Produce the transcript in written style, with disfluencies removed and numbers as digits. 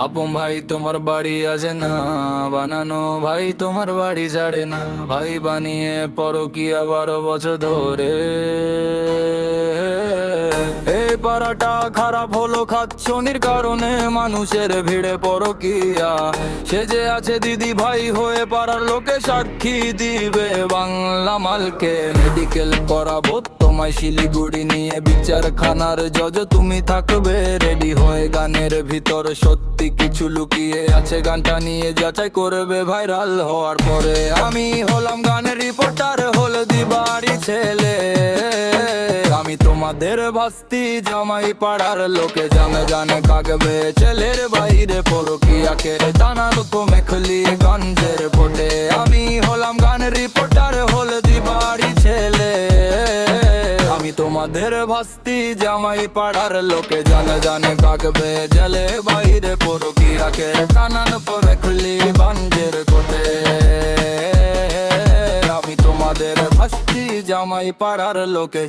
আপন ভাই তোমার বাড়ি আছে না, বানানো ভাই তোমার বাড়ি ছাড়ে না। ভাই বানিয়ে পরকীয়া 12 বছর ধরে। এই পাড়াটা খারাপ হলো খাচ্ছনির কারণে, মানুষের ভিড়ে পরকীয়া সেজে আছে দিদি ভাই হয়ে, পাড়ার লোকে সাক্ষী দিবে বাংলা মালকে। মেডিকেল করাবো তোমায় শিলিগুড়ি নিয়ে, বিচারখানার জজ তুমি থাকবে রেডি হয়ে। গানের ভিতর সত্যি কিছু লুকিয়ে আছে, গানটা নিয়ে যাচাই করবে ভাইরাল হওয়ার পরে। আমি হলাম গানের রিপোর্টার, হলদি বাড়ি ছেলে। আমি তোমাদের ভাস্তি জামাই, পাড়ার লোকে জানে কাগবে ছেলের বাইরে পরকীয়াকে টানানো তো মেখলি গঞ্জের পোটে। আমি হলাম গানের রিপোর্টার, হলদি বাড়ি ছেলে। আমি তোমাদের ভাস্তি জামাই, পাড়ার লোকে জানে কাগবে জেলে বাইরে পরকীয়াকে টানানো তো মেখলি গঞ্জের কোটে। আমি তোমাদের ভাস্তি জামাই, পাড়ার লোকে।